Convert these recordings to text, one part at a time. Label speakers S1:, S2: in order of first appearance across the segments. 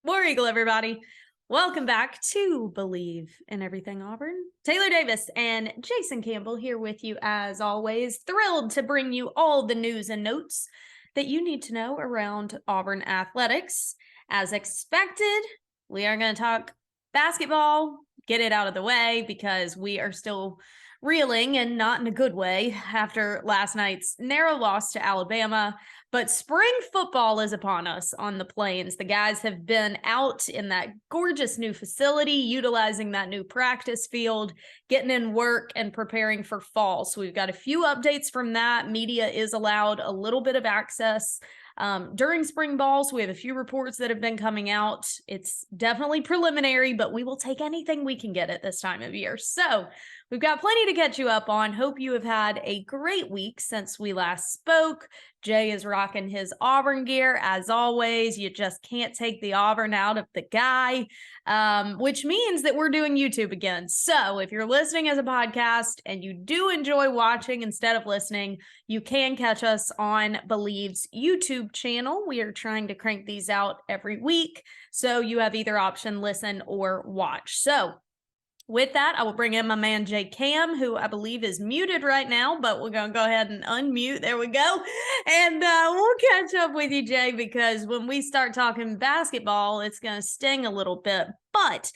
S1: War Eagle, everybody. Welcome back to Believe in Everything Auburn. Taylor Davis and Jason Campbell here with you as always. Thrilled to bring you all the news and notes that you need to know around Auburn athletics. As expected, we are going to talk basketball, get it out of the way because we are still reeling, and not in a good way, after last night's narrow loss to Alabama. But spring football is upon us on the Plains. The guys have been out in that gorgeous new facility, utilizing that new practice field, getting in work and preparing for fall. So we've got a few updates from that. Media is allowed a little bit of access during spring ball. So we have a few reports that have been coming out. It's definitely preliminary, but we will take anything we can get at this time of year. So we've got plenty to catch you up on. Hope you have had a great week since we last spoke. Jay is rocking his Auburn gear. As always, you just can't take the Auburn out of the guy, which means that we're doing YouTube again. So if you're listening as a podcast and you do enjoy watching instead of listening, you can catch us on Believe's YouTube channel. We are trying to crank these out every week, so you have either option, listen or watch. So with that, I will bring in my man, Jay Cam, who I believe is muted right now, but we're going to go ahead and unmute. There we go. And we'll catch up with you, Jay, because when we start talking basketball, it's going to sting a little bit. But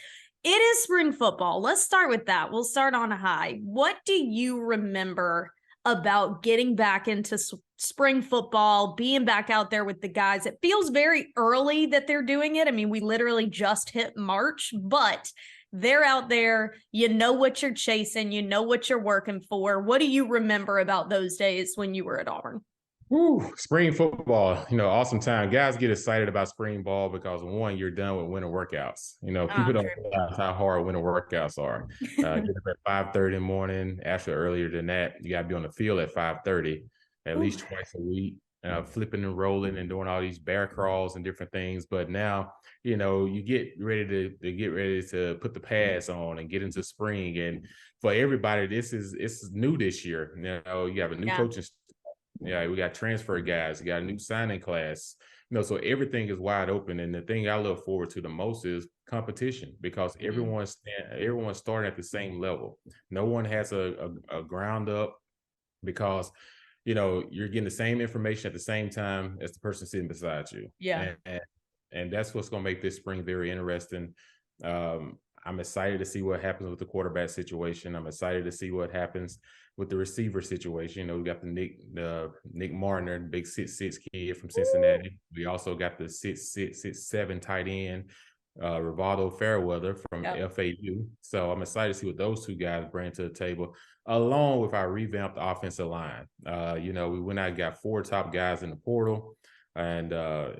S1: it is spring football. Let's start with that. We'll start on a high. What do you remember about getting back into spring football, being back out there with the guys? It feels very early that they're doing it. I mean, we literally just hit March, but they're out there. You know what you're chasing. You know what you're working for. What do you remember about those days when you were at Auburn?
S2: Woo, spring football, awesome time. Guys get excited about spring ball because, one, you're done with winter workouts. People don't realize how hard winter workouts are. Get up at 5:30 in the morning. Actually, earlier than that, you got to be on the field at 5:30 at least twice a week, flipping and rolling and doing all these bear crawls and different things. But now, you get ready to put the pads on and get into spring. And for everybody, it's new this year. You have a new coaching staff. Yeah, we got transfer guys. We got a new signing class. So everything is wide open. And the thing I look forward to the most is competition, because everyone's starting at the same level. No one has a ground up, because you're getting the same information at the same time as the person sitting beside you.
S1: Yeah.
S2: And that's what's going to make this spring very interesting. I'm excited to see what happens with the quarterback situation. I'm excited to see what happens with the receiver situation. We got the Nick Martin, the big 6'6" kid from Cincinnati. We also got the 6'7" tight end, Rivaldo Fairweather from FAU. So I'm excited to see what those two guys bring to the table, along with our revamped offensive line. We went out and got 4 top guys in the portal. And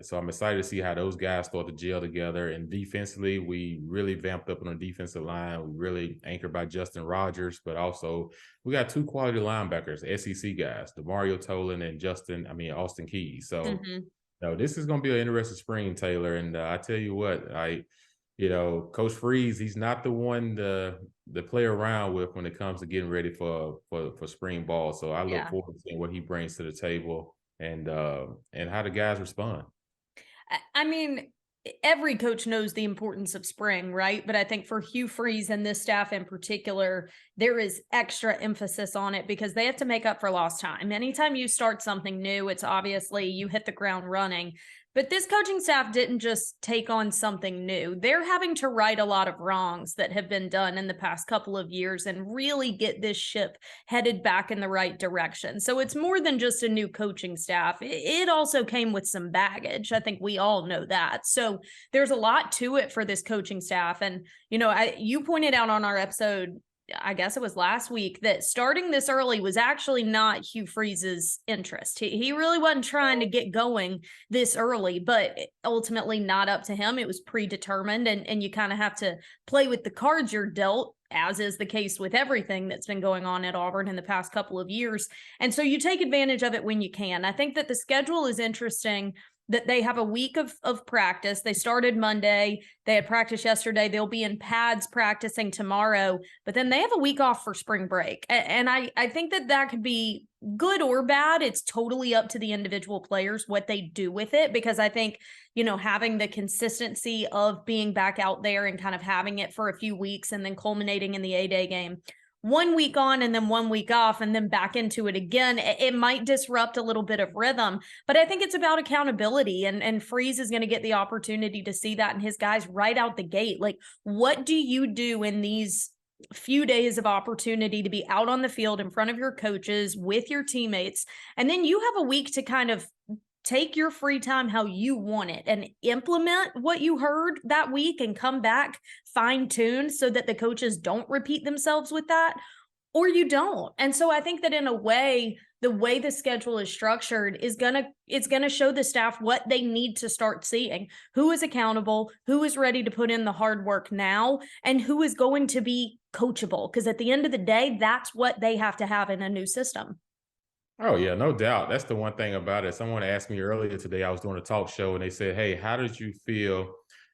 S2: so I'm excited to see how those guys start to gel together. And defensively, we really vamped up on the defensive line. We really anchored by Justin Rogers, but also we got 2 quality linebackers, SEC guys, DeMario Tolan and Austin Keys. So this is going to be an interesting spring, Taylor. And I tell you what, Coach Freeze, he's not the one to play around with when it comes to getting ready for spring ball. So I look forward to seeing what he brings to the table and how the guys respond.
S1: I mean, every coach knows the importance of spring, right? But I think for Hugh Freeze and this staff in particular, there is extra emphasis on it because they have to make up for lost time. Anytime you start something new, it's obviously you hit the ground running. But this coaching staff didn't just take on something new. They're having to right a lot of wrongs that have been done in the past couple of years and really get this ship headed back in the right direction. So it's more than just a new coaching staff. It also came with some baggage. I think we all know that. So there's a lot to it for this coaching staff. And, you pointed out on our episode, I guess it was last week, that starting this early was actually not Hugh Freeze's interest. He really wasn't trying to get going this early, but ultimately not up to him. It was predetermined, and you kind of have to play with the cards you're dealt, as is the case with everything that's been going on at Auburn in the past couple of years. And so you take advantage of it when you can. I think that the schedule is interesting that they have a week of practice. They started Monday. They had practice yesterday. They'll be in pads practicing tomorrow, but then they have a week off for spring break. And I think that could be good or bad. It's totally up to the individual players what they do with it, because I think, having the consistency of being back out there and kind of having it for a few weeks and then culminating in the A-Day game, 1 week on and then 1 week off and then back into it again, it might disrupt a little bit of rhythm. But I think it's about accountability, and Freeze is going to get the opportunity to see that in his guys right out the gate. Like, what do you do in these few days of opportunity to be out on the field in front of your coaches with your teammates? And then you have a week to kind of take your free time how you want it and implement what you heard that week and come back fine-tuned so that the coaches don't repeat themselves with that, or you don't. And so I think that in a way, the way the schedule is structured is it's gonna show the staff what they need to start seeing: who is accountable, who is ready to put in the hard work now, and who is going to be coachable. Because at the end of the day, that's what they have to have in a new system.
S2: Oh yeah, no doubt. That's the one thing about it. Someone asked me earlier today, I was doing a talk show, and they said, "Hey, how did you feel,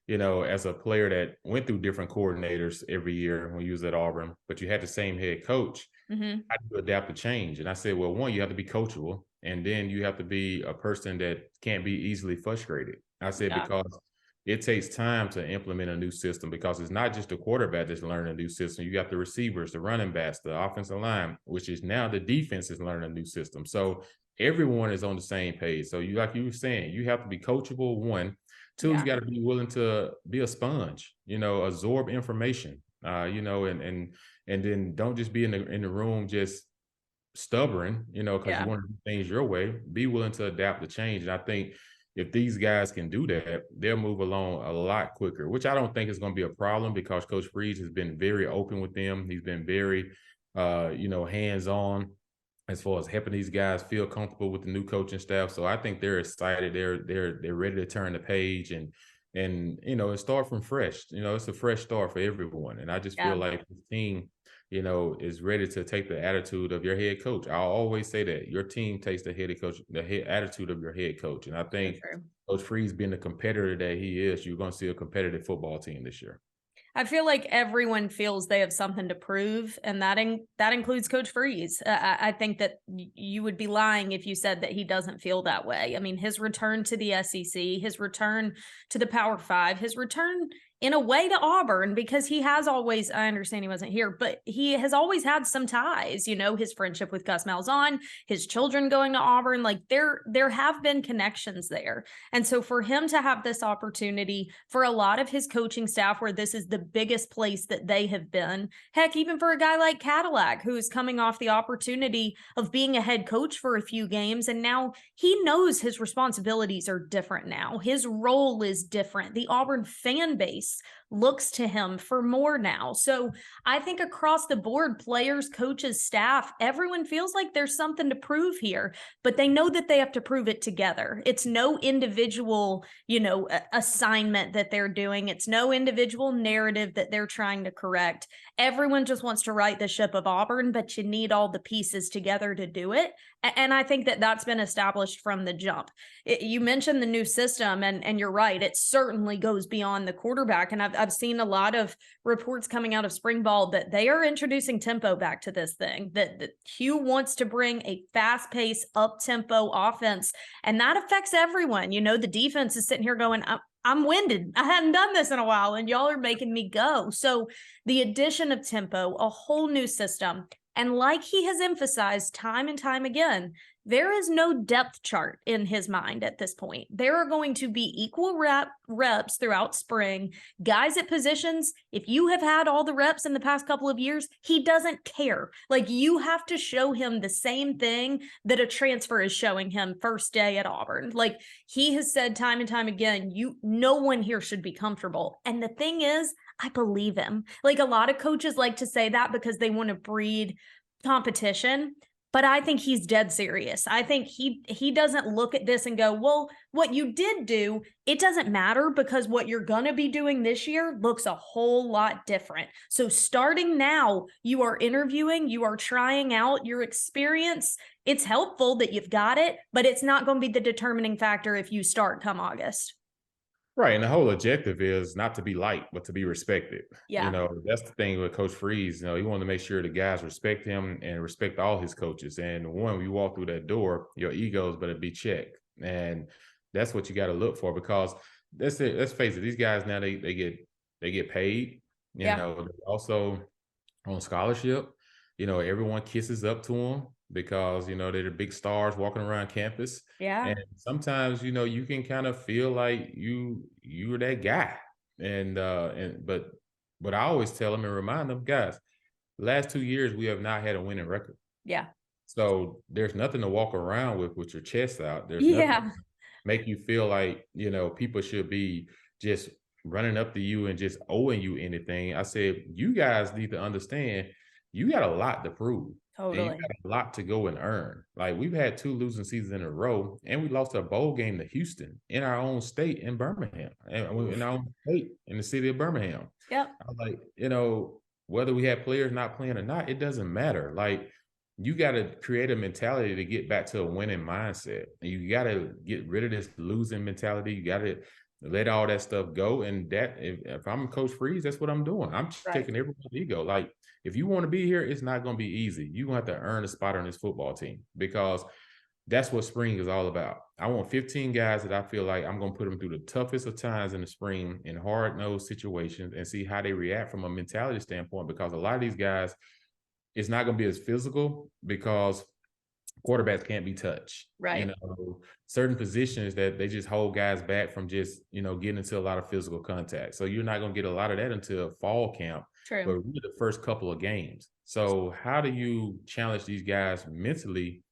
S2: as a player that went through different coordinators every year when you was at Auburn, but you had the same head coach?
S1: Mm-hmm.
S2: How do you adapt to change?" And I said, well, one, you have to be coachable, and then you have to be a person that can't be easily frustrated. I said,
S1: Yeah.
S2: because it takes time to implement a new system, because it's not just the quarterback that's learning a new system. You got the receivers, the running backs, the offensive line, which is now the defense is learning a new system. So everyone is on the same page. So you, like you were saying, you have to be coachable, one. Two,
S1: Yeah.
S2: you got to be willing to be a sponge, absorb information, and then don't just be in the room just stubborn, because
S1: Yeah.
S2: you want to do things your way. Be willing to adapt to change. And I think if these guys can do that, they'll move along a lot quicker, which I don't think is going to be a problem, because Coach Freeze has been very open with them. He's been very, hands-on as far as helping these guys feel comfortable with the new coaching staff. So I think they're excited. They're ready to turn the page and start from fresh. It's a fresh start for everyone. And I just feel
S1: Yeah.
S2: like the team, is ready to take the attitude of your head coach. I always say that your team takes the attitude of your head coach. And I
S1: So
S2: think
S1: true.
S2: Coach Freeze, being the competitor that he is, you're going to see a competitive football team this year.
S1: I feel like everyone feels they have something to prove, and that includes Coach Freeze. I think that you would be lying if you said that he doesn't feel that way. I mean, his return to the SEC, his return to the Power Five, his return in a way to Auburn, because he has always, I understand he wasn't here, but he has always had some ties, his friendship with Gus Malzahn, his children going to Auburn, like there have been connections there. And so for him to have this opportunity, for a lot of his coaching staff, where this is the biggest place that they have been, heck, even for a guy like Cadillac, who's coming off the opportunity of being a head coach for a few games, and now he knows his responsibilities are different now. His role is different. The Auburn fan base looks to him for more now. So I think across the board, players, coaches, staff, everyone feels like there's something to prove here, but they know that they have to prove it together. It's no individual, assignment that they're doing. It's no individual narrative that they're trying to correct. Everyone just wants to right the ship of Auburn, but you need all the pieces together to do it. And I think that that's been established from the jump. You mentioned the new system, and you're right. It certainly goes beyond the quarterback. And I've seen a lot of reports coming out of spring ball that they are introducing tempo back to this thing, that Hugh wants to bring a fast-paced, up-tempo offense, and that affects everyone. The defense is sitting here going, I'm winded. I hadn't done this in a while, and y'all are making me go. So the addition of tempo, a whole new system, and like he has emphasized time and time again, there is no depth chart in his mind at this point. There are going to be equal reps throughout spring. Guys at positions, if you have had all the reps in the past couple of years, he doesn't care. Like, you have to show him the same thing that a transfer is showing him first day at Auburn. Like, he has said time and time again, no one here should be comfortable. And the thing is, I believe him. Like, a lot of coaches like to say that because they want to breed competition. But I think he's dead serious. I think he doesn't look at this and go, well, what you did do, it doesn't matter because what you're going to be doing this year looks a whole lot different. So starting now, you are interviewing, you are trying out your experience. It's helpful that you've got it, but it's not going to be the determining factor if you start come August.
S2: Right. And the whole objective is not to be liked, but to be respected.
S1: Yeah.
S2: That's the thing with Coach Freeze. He wanted to make sure the guys respect him and respect all his coaches. And when you walk through that door, your egos better be checked. And that's what you got to look for, because that's it. Let's face it, these guys now they get paid. They're also on scholarship. Everyone kisses up to them because they're the big stars walking around campus.
S1: Yeah.
S2: And sometimes you can kind of feel like you're that guy. But I always tell them and remind them, guys, the last 2 years we have not had a winning record.
S1: Yeah.
S2: So there's nothing to walk around with your chest out. There's nothing to make you feel like people should be just running up to you and just owing you anything. I said, you guys need to understand you got a lot to prove.
S1: Totally.
S2: And you got a lot to go and earn. Like, we've had 2 losing seasons in a row, and we lost a bowl game to Houston in our own state in Birmingham, and in our own state in the city of Birmingham.
S1: Yep.
S2: I was like, whether we have players not playing or not, it doesn't matter. Like, you got to create a mentality to get back to a winning mindset. And you got to get rid of this losing mentality. You got to let all that stuff go. And that, if I'm Coach Freeze, that's what I'm doing. I'm taking everybody's ego. Like, if you want to be here, it's not going to be easy. You're going to have to earn a spot on this football team, because that's what spring is all about. I want 15 guys that I feel like I'm going to put them through the toughest of times in the spring in hard-nosed situations and see how they react from a mentality standpoint, because a lot of these guys, it's not going to be as physical because quarterbacks can't be touched.
S1: Right.
S2: Certain positions that they just hold guys back from just, getting into a lot of physical contact. So you're not going to get a lot of that until fall camp.
S1: True.
S2: But really the first couple of games. So how do you challenge these guys mentally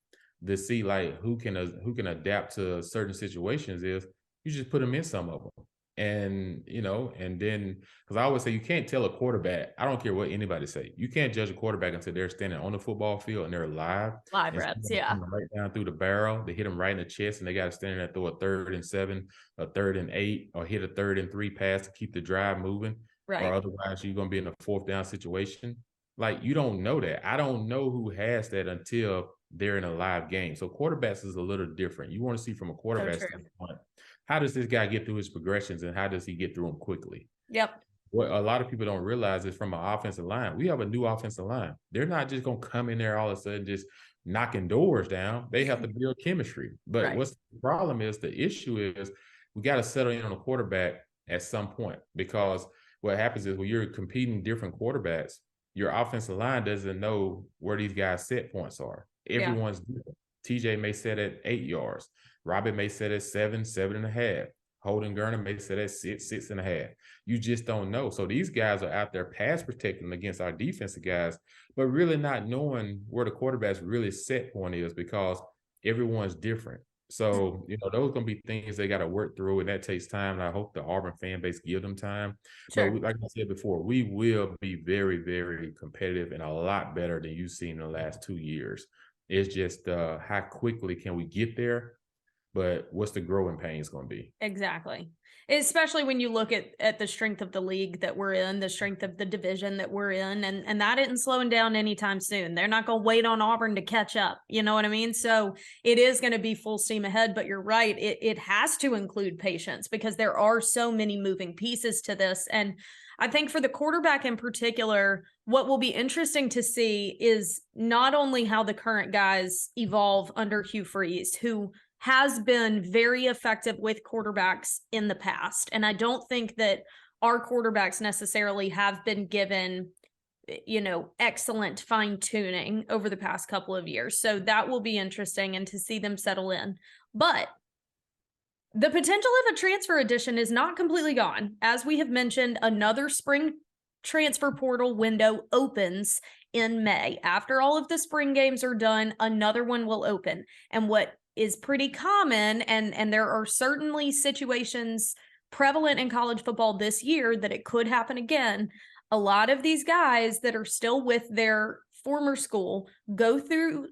S2: to see like who can adapt to certain situations? Is you just put them in some of them. And, and then, because I always say you can't tell a quarterback, I don't care what anybody say, you can't judge a quarterback until they're standing on the football field and they're live
S1: reps. Yeah.
S2: Right down through the barrel. They hit them right in the chest, and they got to stand there and throw a 3rd and 7, a 3rd and 8, or hit a 3rd and 3 pass to keep the drive moving. Right. Or otherwise you're going to be in a 4th down situation. Like, you don't know that. I don't know who has that until they're in a live game. So quarterbacks is a little different. You want to see from a quarterback standpoint, how does this guy get through his progressions and how does he get through them quickly?
S1: Yep.
S2: What a lot of people don't realize is from an offensive line, we have a new offensive line. They're not just going to come in there all of a sudden just knocking doors down. They have to build chemistry. But what's the problem is, the issue is we got to settle in on a quarterback at some point, because what happens is when you're competing different quarterbacks, your offensive line doesn't know where these guys' set points are. Everyone's different. TJ may set at 8 yards. Robin may set at 7, 7.5. Holden Gurner may set at 6, 6.5. You just don't know. So these guys are out there pass protecting against our defensive guys, but really not knowing where the quarterback's really set point is, because everyone's different. So, those are going to be things they got to work through, and that takes time. And I hope the Auburn fan base give them time. Sure. But like I said before, we will be very, very competitive and a lot better than you've seen in the last 2 years. It's just how quickly can we get there, but what's the growing pains going to be?
S1: Exactly. Especially when you look at the strength of the league that we're in, the strength of the division that we're in, and that isn't slowing down anytime soon. They're not going to wait on Auburn to catch up. You know what I mean? So it is going to be full steam ahead, but you're right. It has to include patience, because there are so many moving pieces to this. And I think for the quarterback in particular, what will be interesting to see is not only how the current guys evolve under Hugh Freeze, who has been very effective with quarterbacks in the past. And I don't think that our quarterbacks necessarily have been given, excellent fine tuning over the past couple of years. So that will be interesting, and to see them settle in. But the potential of a transfer addition is not completely gone. As we have mentioned, another spring transfer portal window opens in May. After all of the spring games are done, another one will open. And what is pretty common, and there are certainly situations prevalent in college football this year that it could happen again. A lot of these guys that are still with their former school, go through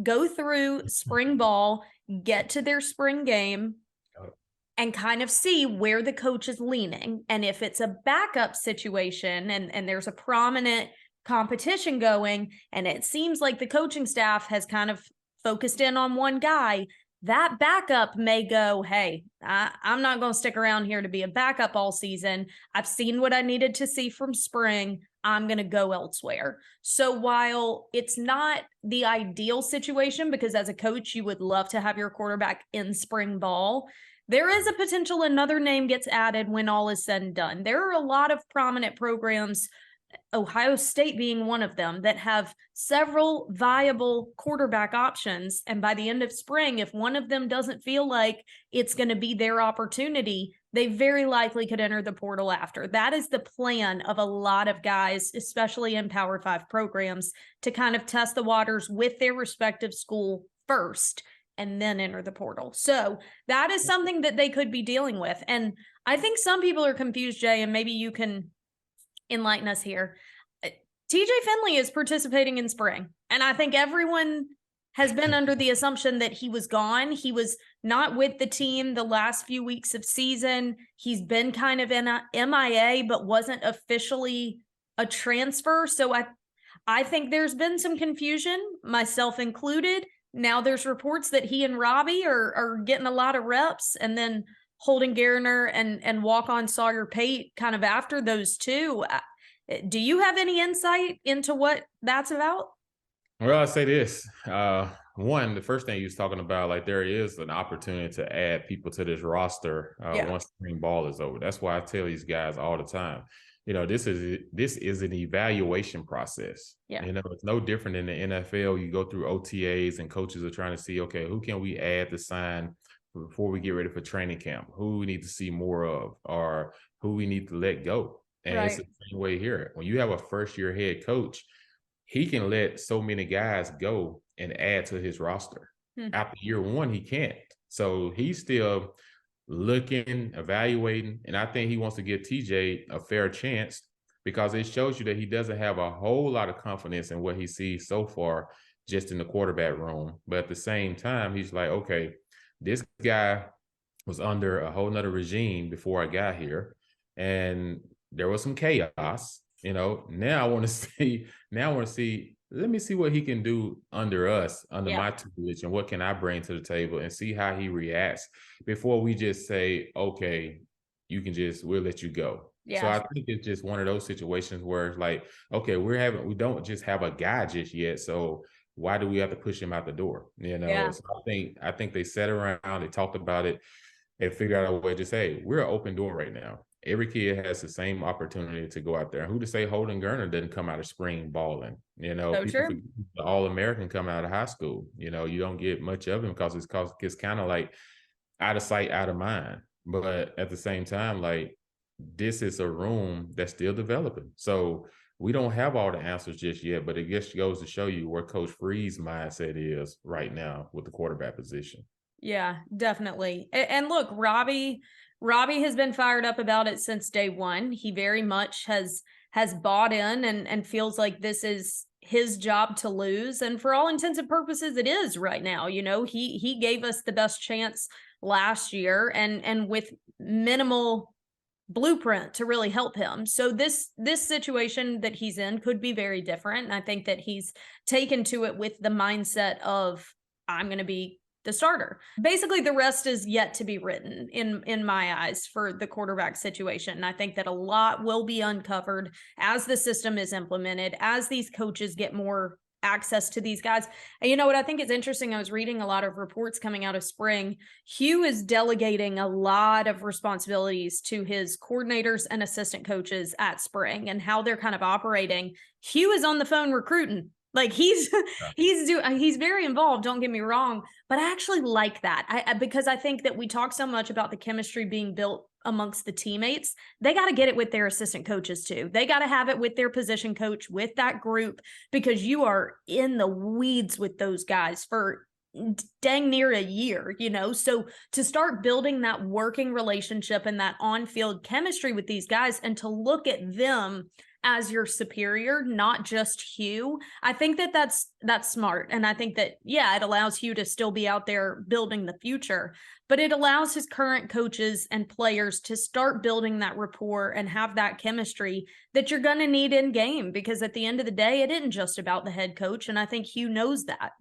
S1: go through spring ball, get to their spring game, and kind of see where the coach is leaning. And if it's a backup situation and there's a prominent competition going, and it seems like the coaching staff has kind of focused in on one guy, that backup may go, hey, I'm not going to stick around here to be a backup all season. I've seen what I needed to see from spring. I'm going to go elsewhere. So while it's not the ideal situation, because as a coach, you would love to have your quarterback in spring ball, there is a potential another name gets added when all is said and done. There are a lot of prominent programs, Ohio State being one of them, that have several viable quarterback options. And by the end of spring, if one of them doesn't feel like it's going to be their opportunity, they very likely could enter the portal after. That is the plan of a lot of guys, especially in Power 5 programs, to kind of test the waters with their respective school first and then enter the portal. So that is something that they could be dealing with. And I think some people are confused, Jay, and maybe you can enlighten us here. TJ Finley is participating in spring, and I think everyone has been under the assumption that he was gone. He was not with the team the last few weeks of season. He's been kind of in a MIA, but wasn't officially a transfer. So I think there's been some confusion, myself included. Now there's reports that he and Robbie are getting a lot of reps, and then Holden Garner and walk-on Sawyer Pate kind of after those two. Do you have any insight into what that's about?
S2: Well, I'll say this. One, the first thing you was talking about, like there is an opportunity to add people to this roster once spring ball is over. That's why I tell these guys all the time, this is an evaluation process.
S1: Yeah.
S2: It's no different in the NFL. You go through OTAs and coaches are trying to see, okay, who can we add to sign before we get ready for training camp? Who we need to see more of, or who we need to let go. And It's the same way here. When you have a first-year head coach, he can let so many guys go and add to his roster. After year one, he can't. So he's still looking, evaluating, and I think he wants to give TJ a fair chance because it shows you that he doesn't have a whole lot of confidence in what he sees so far just in the quarterback room. But at the same time, he's like, okay, this guy was under a whole nother regime before I got here, and there was some chaos. Now I want to see, let me see what he can do under us, under my tutelage, and what can I bring to the table, and see how he reacts before we just say, okay, we'll let you go. Yeah. So I think it's just one of those situations where it's like, okay, we don't just have a guy just yet. So why do we have to push him out the door? So I think they sat around, they talked about it, and figured out a way to say, we're an open door right now. Every kid has the same opportunity to go out there. Who to say Holden Garner didn't come out of spring balling? So people, the All-American coming out of high school. You don't get much of him because it's kind of like out of sight, out of mind. But at the same time, like, this is a room that's still developing. So we don't have all the answers just yet, but it just goes to show you where Coach Free's mindset is right now with the quarterback position.
S1: Yeah, definitely. And look, Robbie has been fired up about it since day one. He very much has bought in and feels like this is his job to lose. And for all intents and purposes, it is right now. He gave us the best chance last year and with minimal blueprint to really help him. So this situation that he's in could be very different. And I think that he's taken to it with the mindset of, I'm going to be the starter. Basically, the rest is yet to be written in my eyes for the quarterback situation. And I think that a lot will be uncovered as the system is implemented, as these coaches get more access to these guys. And you know what I think is interesting? I was reading a lot of reports coming out of spring. Hugh is delegating a lot of responsibilities to his coordinators and assistant coaches at spring and how they're kind of operating. Hugh is on the phone recruiting. Like he's very involved, don't get me wrong, but I actually like that. Because I think that we talk so much about the chemistry being built amongst the teammates. They got to get it with their assistant coaches too. They got to have it with their position coach, with that group, because you are in the weeds with those guys for dang near a year, so to start building that working relationship and that on-field chemistry with these guys, and to look at them as your superior, not just Hugh. I think that that's smart. And I think that, yeah, it allows Hugh to still be out there building the future, but it allows his current coaches and players to start building that rapport and have that chemistry that you're going to need in game, because at the end of the day, it isn't just about the head coach. And I think Hugh knows that.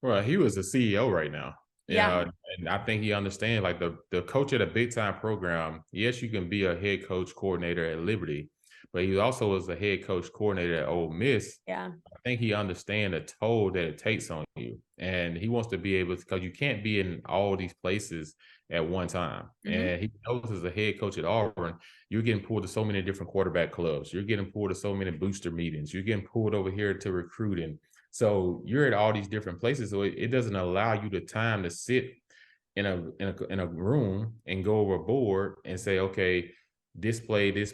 S2: Well, he was the CEO right now.
S1: Yeah.
S2: And I think he understands, like, the coach at a big time program. Yes, you can be a head coach coordinator at Liberty, but he also was a head coach coordinator at Ole Miss.
S1: Yeah.
S2: I think he understands the toll that it takes on you, and he wants to be able to, because you can't be in all these places at one time. And he knows, as a head coach at Auburn, you're getting pulled to so many different quarterback clubs. You're getting pulled to so many booster meetings. You're getting pulled over here to recruiting. So you're at all these different places. So it doesn't allow you the time to sit in a room and go over a board and say, okay, display. That's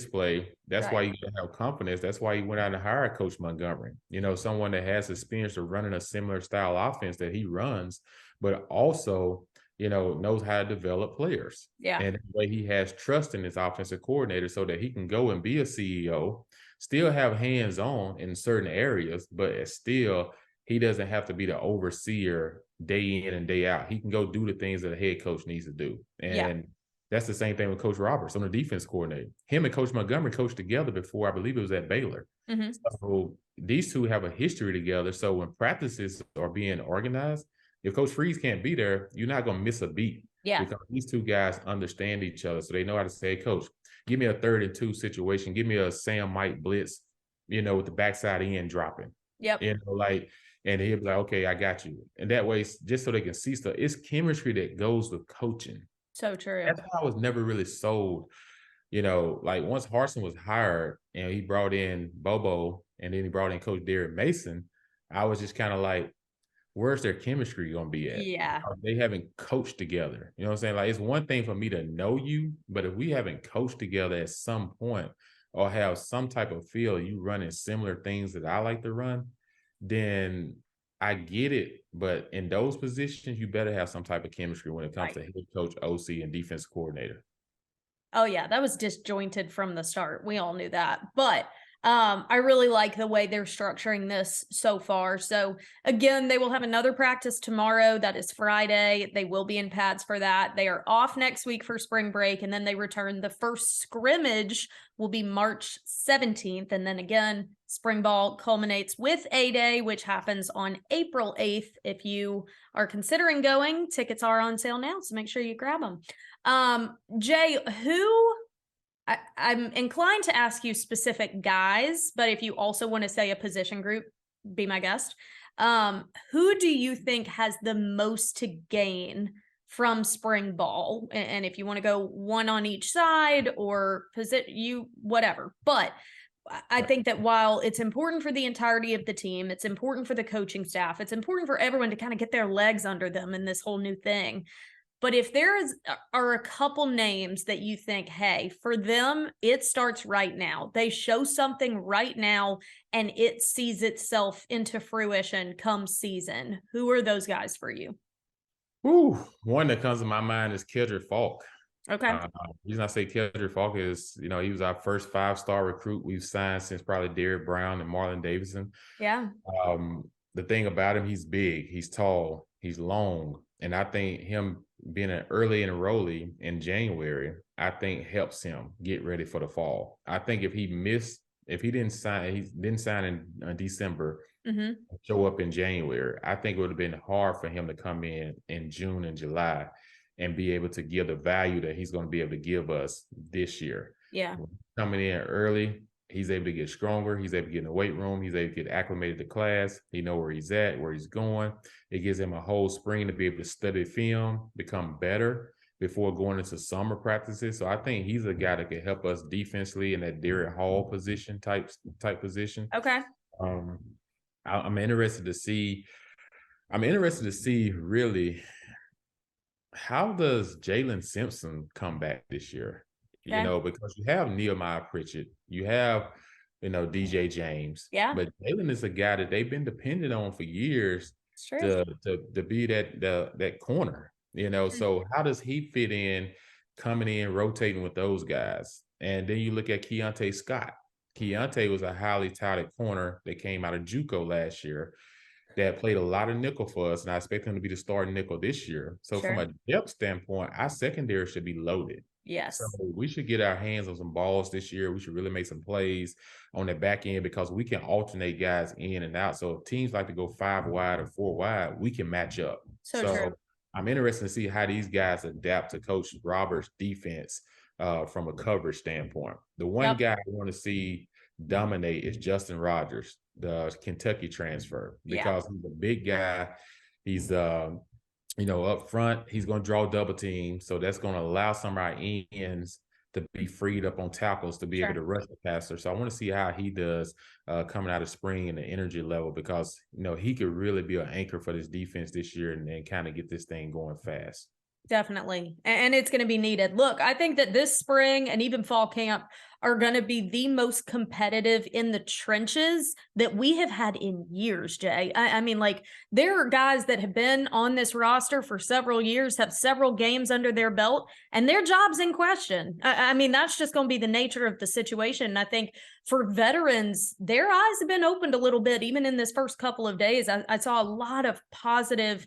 S2: why you gotta have confidence. That's why he went out and hired Coach Montgomery. Someone that has experience of running a similar style offense that he runs, but also, knows how to develop players.
S1: Yeah.
S2: And that way he has trust in his offensive coordinator so that he can go and be a CEO, still have hands-on in certain areas, but still he doesn't have to be the overseer day in and day out. He can go do the things that a head coach needs to do. And that's the same thing with Coach Roberts on the defense coordinator. Him and Coach Montgomery coached together before, I believe it was at Baylor. So these two have a history together. So when practices are being organized, if Coach Freeze can't be there, you're not going to miss a beat.
S1: Yeah.
S2: Because these two guys understand each other. So they know how to say, Coach, give me a 3rd and 2 situation. Give me a Sam Mike blitz, with the backside end dropping.
S1: Yep.
S2: And he'll be like, okay, I got you. And that way, just so they can see stuff. It's chemistry that goes with coaching.
S1: So true.
S2: That's why I was never really sold. Like, once Harsin was hired and he brought in Bobo and then he brought in Coach Derek Mason, I was just kind of like, where's their chemistry going to be at?
S1: Yeah.
S2: They haven't coached together. You know what I'm saying? Like, it's one thing for me to know you, but if we haven't coached together at some point or have some type of feel, you running similar things that I like to run, then I get it. But in those positions, you better have some type of chemistry when it comes to head coach, OC, and defense coordinator.
S1: Oh yeah, that was disjointed from the start. We all knew that. But I really like the way they're structuring this so far. So again, they will have another practice tomorrow. That is Friday. They will be in pads for that. They are off next week for spring break, and then they return. The first scrimmage will be March 17th. And then again, spring ball culminates with A-Day, which happens on April 8th. If you are considering going, tickets are on sale now, so make sure you grab them. Jay, I'm inclined to ask you specific guys, but if you also want to say a position group, be my guest. Who do you think has the most to gain from spring ball? And if you want to go one on each side or whatever. But I think that while it's important for the entirety of the team, it's important for the coaching staff, it's important for everyone to kind of get their legs under them in this whole new thing. But if are a couple names that you think, hey, for them, it starts right now. They show something right now and it sees itself into fruition come season. Who are those guys for you?
S2: Ooh, one that comes to my mind is Kendrick Falk.
S1: Okay.
S2: The reason I say Kendrick Falk is, he was our first 5-star recruit we've signed since probably Derrick Brown and Marlon Davidson.
S1: Yeah.
S2: The thing about him, he's big, he's tall, he's long. And I think him being an early enrollee in January, I think helps him get ready for the fall. I think if he didn't sign in December, show up in January, I think it would have been hard for him to come in June and July and be able to give the value that he's going to be able to give us this year.
S1: Yeah.
S2: Coming in early, he's able to get stronger. He's able to get in the weight room. He's able to get acclimated to class. He knows where he's at, where he's going. It gives him a whole spring to be able to study film, become better before going into summer practices. So I think he's a guy that can help us defensively in that Derrick Hall position type position.
S1: Okay.
S2: I'm interested to see really, how does Jalen Simpson come back this year?
S1: Okay.
S2: Because you have Nehemiah Pritchett, you have, DJ James.
S1: Yeah.
S2: But Jalen is a guy that they've been dependent on for years to be that corner. So how does he fit in, coming in, rotating with those guys? And then you look at Keontae Scott. Keontae was a highly touted corner that came out of JUCO last year that played a lot of nickel for us, and I expect him to be the starting nickel this year. So from
S1: Sure.
S2: a depth standpoint, our secondary should be loaded. So
S1: Yes.
S2: we should get our hands on some balls this year. We should really make some plays on the back end because we can alternate guys in and out. So if teams like to go 5 wide or 4 wide, we can match up.
S1: So true.
S2: So I'm interested to see how these guys adapt to Coach Roberts' defense from a coverage standpoint. The one
S1: Yep.
S2: guy I want to see dominate is Justin Rogers, the Kentucky transfer, because he's a big guy. He's up front, he's going to draw double teams. So that's going to allow some of our ends to be freed up on tackles to be able to rush the passer. So I want to see how he does coming out of spring and the energy level, because, he could really be an anchor for this defense this year and kind of get this thing going fast.
S1: Definitely. And it's going to be needed. Look, I think that this spring and even fall camp are going to be the most competitive in the trenches that we have had in years, Jay. I mean, like, there are guys that have been on this roster for several years, have several games under their belt, and their job's in question. I mean, that's just going to be the nature of the situation. And I think for veterans, their eyes have been opened a little bit, even in this first couple of days. I saw a lot of positive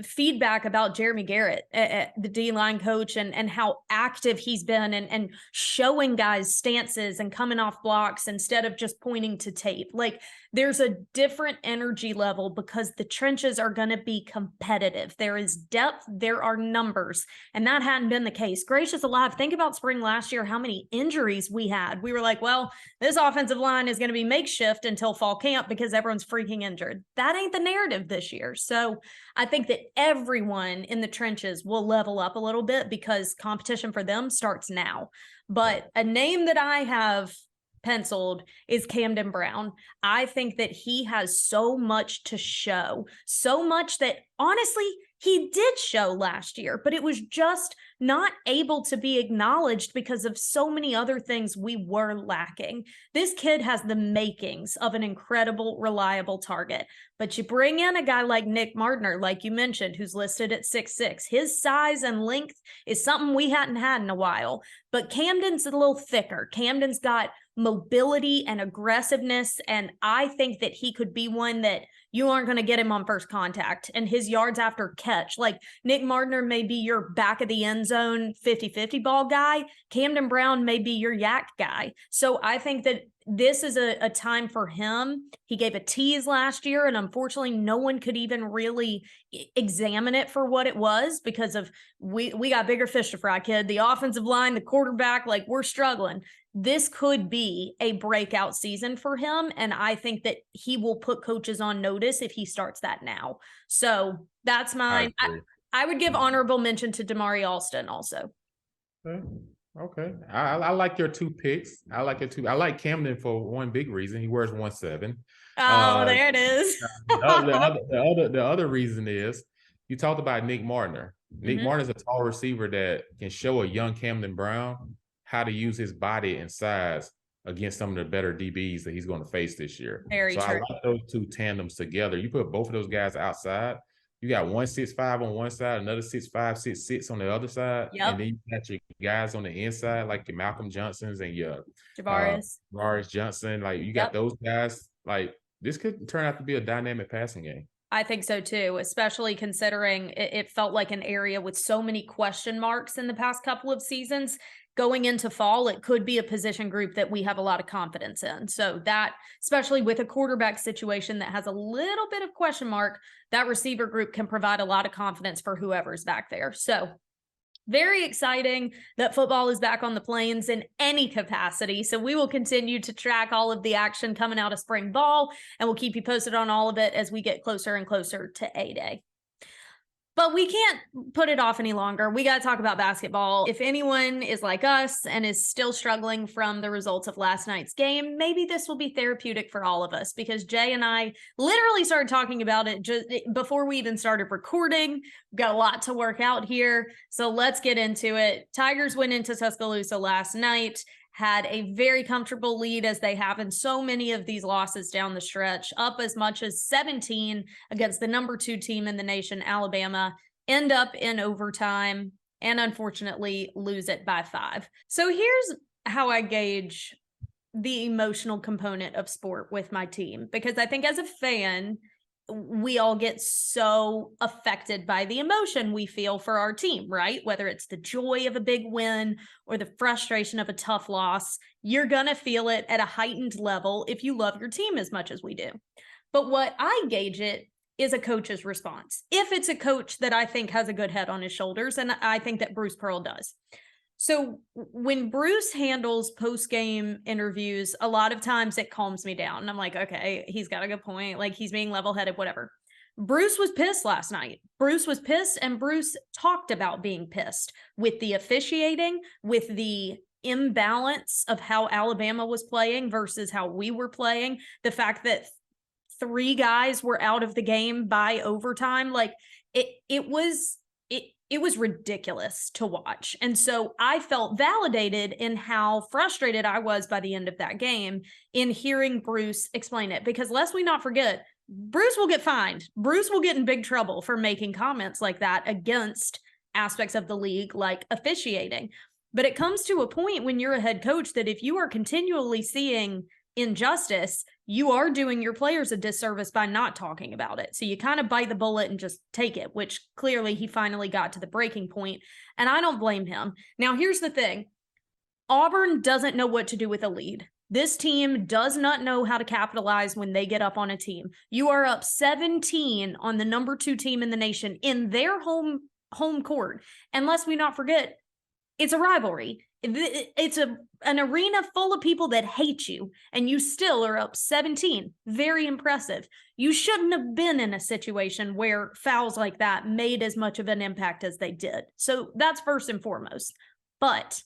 S1: feedback about Jeremy Garrett, the D-line coach, and how active he's been and showing guys stances and coming off blocks instead of just pointing to tape. Like, there's a different energy level because the trenches are going to be competitive. There is depth, there are numbers, and that hadn't been the case. Gracious alive, think about spring last year, how many injuries we had. We were like, well, this offensive line is going to be makeshift until fall camp because everyone's freaking injured. That ain't the narrative this year. So I think that everyone in the trenches will level up a little bit because competition for them starts now. But a name that I have penciled is Camden Brown. I think that he has so much to show, so much that honestly he did show last year, but it was just not able to be acknowledged because of so many other things we were lacking. This kid has the makings of an incredible, reliable target. But you bring in a guy like Nick Mardner, like you mentioned, who's listed at 6'6". His size and length is something we hadn't had in a while. But Camden's a little thicker. Camden's got mobility and aggressiveness, and I think that he could be one that you aren't going to get him on first contact, and his yards after catch. Like, Nick Mardner may be your back of the end zone 50-50 ball guy. Camden Brown may be your yak guy. So I think that this is a time for him. He gave a tease last year, and unfortunately no one could even really examine it for what it was because of we got bigger fish to fry, kid. The offensive line, the quarterback, like, we're struggling. This could be a breakout season for him, and I think that he will put coaches on notice if he starts that now. So that's mine. I would give honorable mention to Damari Alston also.
S2: Okay. I like your two picks. I like it too. I like Camden for one big reason. He wears 1.7.
S1: Oh, there it is.
S2: the other reason is you talked about Nick Mardner. Nick Mardner is a tall receiver that can show a young Camden Brown how to use his body and size against some of the better DBs that he's going to face this year.
S1: Very true.
S2: I like those two tandems together. You put both of those guys outside, you got 165 on one side, another 6'5", 6'6" on the other side. Yep. And then you got your guys on the inside, like your Malcolm Johnsons and your Javaris Johnson. Like, you got those guys. Like, this could turn out to be a dynamic passing game.
S1: I think so too, especially considering it felt like an area with so many question marks in the past couple of seasons. Going into fall, it could be a position group that we have a lot of confidence in. So that, especially with a quarterback situation that has a little bit of question mark, that receiver group can provide a lot of confidence for whoever's back there. So very exciting that football is back on the plains in any capacity. So we will continue to track all of the action coming out of spring ball, and we'll keep you posted on all of it as we get closer and closer to A-Day. But we can't put it off any longer. We got to talk about basketball. If anyone is like us and is still struggling from the results of last night's game, maybe this will be therapeutic for all of us, because Jay and I literally started talking about it just before we even started recording. We've got a lot to work out here, so let's get into it. Tigers went into Tuscaloosa last night, had a very comfortable lead, as they have in so many of these losses down the stretch, up as much as 17 against the number 2 team in the nation, Alabama, end up in overtime, and unfortunately lose it by 5. So here's how I gauge the emotional component of sport with my team, because I think as a fan, we all get so affected by the emotion we feel for our team, right? Whether it's the joy of a big win or the frustration of a tough loss, you're going to feel it at a heightened level if you love your team as much as we do. But what I gauge it is a coach's response. If it's a coach that I think has a good head on his shoulders, and I think that Bruce Pearl does. So when Bruce handles post-game interviews, a lot of times it calms me down. And I'm like, okay, he's got a good point. Like, he's being level-headed, whatever. Bruce was pissed last night. Bruce was pissed, and Bruce talked about being pissed with the officiating, with the imbalance of how Alabama was playing versus how we were playing. The fact that 3 guys were out of the game by overtime. Like, it was ridiculous to watch. And so I felt validated in how frustrated I was by the end of that game in hearing Bruce explain it. Because lest we not forget, Bruce will get fined. Bruce will get in big trouble for making comments like that against aspects of the league, like officiating. But it comes to a point when you're a head coach that if you are continually seeing injustice, you are doing your players a disservice by not talking about it. So you kind of bite the bullet and just take it, which clearly he finally got to the breaking point, and I don't blame him. Now, here's the thing. Auburn doesn't know what to do with a lead. This team does not know how to capitalize when they get up on a team. You are up 17 on the number 2 team in the nation in their home court. And lest we not forget, it's a rivalry. It's an arena full of people that hate you, and you still are up 17. Very impressive. You shouldn't have been in a situation where fouls like that made as much of an impact as they did. So that's first and foremost. But